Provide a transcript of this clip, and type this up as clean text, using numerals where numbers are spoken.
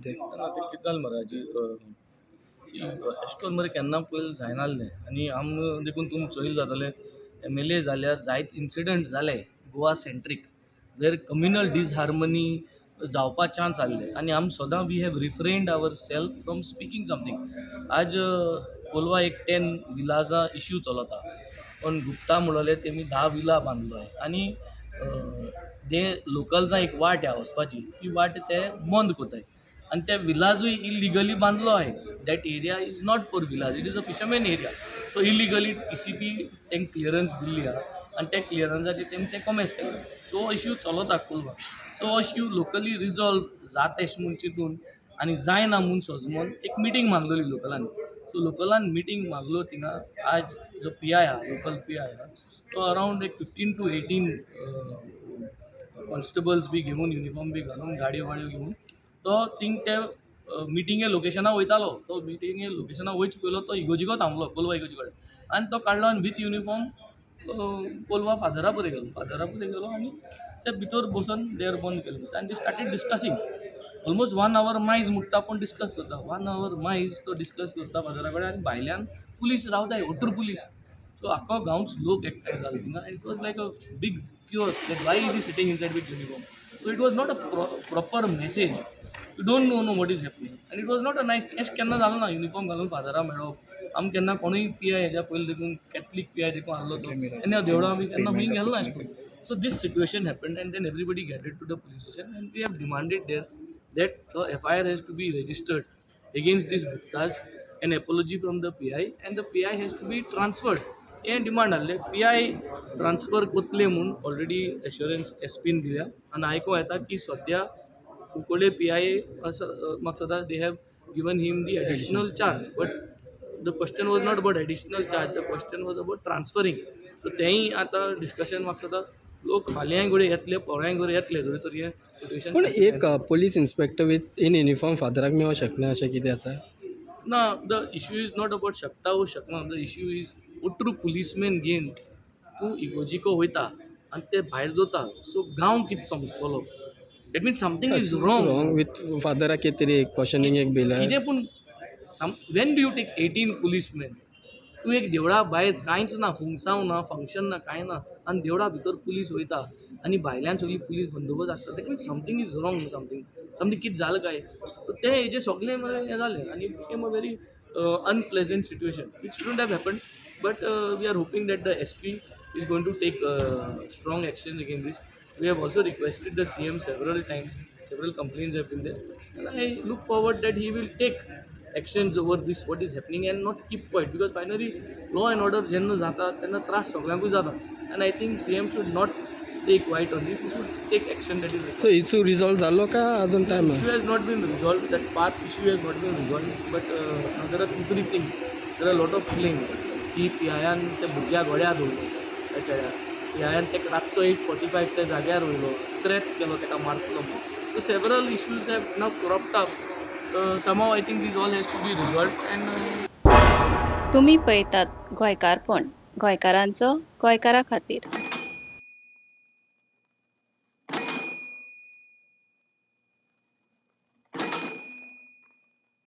ते ना ते कितल मराठी एशकोन मरे केन्ना पयलीं जायनासलें आनी आम देखून तुमी चोयल जाताले MLA जाल्यार जायत इन्सिडंट जाले गोवा सेंट्रीक वेर कम्युनल डिसहार्मनी जावपा चान्स आसले आनी आम सदां we have refrained our self from speaking something आज कोलवा एक 10 विलाजा इश्यू चलता पण गुप्ता म्हणले तेमी 10 विला बांदलोय आनी ते लोकल्सां एक वाट आहे वचपाची ती वाट ते बंद कोताय आणि त्या विलाजूय इलिगली बांधलो आहे that area is not for village it is a fisherman area so illegally ECP तेंक क्लियरन्स दिल्ली आहा आणि त्या क्लियरन्साचेर तेमी ते कमेस केला सो इश्यू चलता Kolwa so issue locally resolve जाता एश म्हूण चिंतून आनी जायना म्हूण सजमोन एक मिटींग मागलोली लोकलांनी सो लोकलान मिटींग मागलो थिंगा आज जो PI आहा लोकल PI आहा तो अरावंड एक 15 to 18 कॉन्स्टेबल्स बी घेवन युनिफॉर्म बी घालून गाडयो घेवन तो थिंग ते मिटिंगे लोकेशनार वयतालो तो मिटिंगे लोकेशनार वयच पयलो तो इगोजिगो थांबलो कोलवा इगोजी कडेन आनी तो काडलो आनी वीथ युनिफॉर्म कोलवा फादरा परे गेलो आनी ते भितर बसून देर बंद केलें आनी दे स्टार्टेड डिस्कसींग ऑलमोस्ट 1 hour मायज मुट्टा पूण डिस्कस करता 1 hour मायज तो डिस्कस करता फादरा कडेन आनी भायल्यान पुलीस रावताय ओटूर पुलीस सो आख्खो गांवच लोक एकठांय जालो थिंगा it was like a big क्यूअर्स that why is he sitting inside with uniform. So it was not a proper message. You don't know what is happening. And it was not a nice thing. एश केन्ना जालो ना uniform घालून फादरा मेळप आम केन्ना कोणूय PI हेज्या पयलीं देखून कॅथलीक PI देखून आहलो तो आनी देवळा आमी केन्ना खंय गेलो ना एश करून so this situation happened and then everybody gathered to the police station and we have demanded there that the FIR has to be registered against these Guptas, an apology from the PI, and the PI has to be transferred. हे demand आहले PI transfer कोतले म्हूण already assurance SPन दिल्या आनी आयको येता की सद्या कुंकोळे PI म्हाका सदां they have given him the additional charge but the question was not about additional charge the question was about transferring so तेंय आतां डिस्कशन म्हाका सदां लोक फाल्यां घडये येतले पोळ्यां घडये येतले जरी तर हें सिट्युएशन पण एक police inspector with in uniform फादराक मेळूंक शकना अशें कितें आसा ना the issue is not about शकता वो शकना द इश्यू इज ओट्रू पुलीसमॅन घेवन तूं इगोजिको वयता आनी ते भायर दोता सो गांव कितें समजतलो that means something is wrong with फादराक कितें तरी क्वेश्चनींग एक बिल कितें पूण when do you take 18 policeman तूं एक देवळा भायर कांयच ना फुंगसांव ना फंक्शन ना कांय ना आनी देवळा भितर पुलीस वयता आनी भायल्यान सगळी पुलीस बंदोबस्त आसता that means something is wrong something कितें जालें काय सो ते हेजें सगळें हें जालें आनी became a very unpleasant situation which shouldn't have happened but we are hoping that the SP is going to take strong action against this. We have also requested the CM several times, several complaints have been there, and I look forward that he will take actions over this, what is happening, and not keep quiet, because finally law and order जेन्ना जाता तेन्ना त्रास सगळ्यांकूच जाता, and I think CM should not stay quiet on this. He should take action that is required. So issue resolve जालो का अजून time Issue has not been resolved, that part issue has not been resolved, but there are 2-3 things. There are a lot of claims की PIयान त्या भुरग्याक गोड्यार दवरलो त्याच्या PIयान तेका रातचो 8:45 त्या जाग्यार वयलो थ्रेट केलो तेका मारतलो so several issues have now cropped up somehow I think these all has to be resolved and तुम्ही पळयतात गोंयकारपण गोंयकारांचो गोंयकारा खातीर.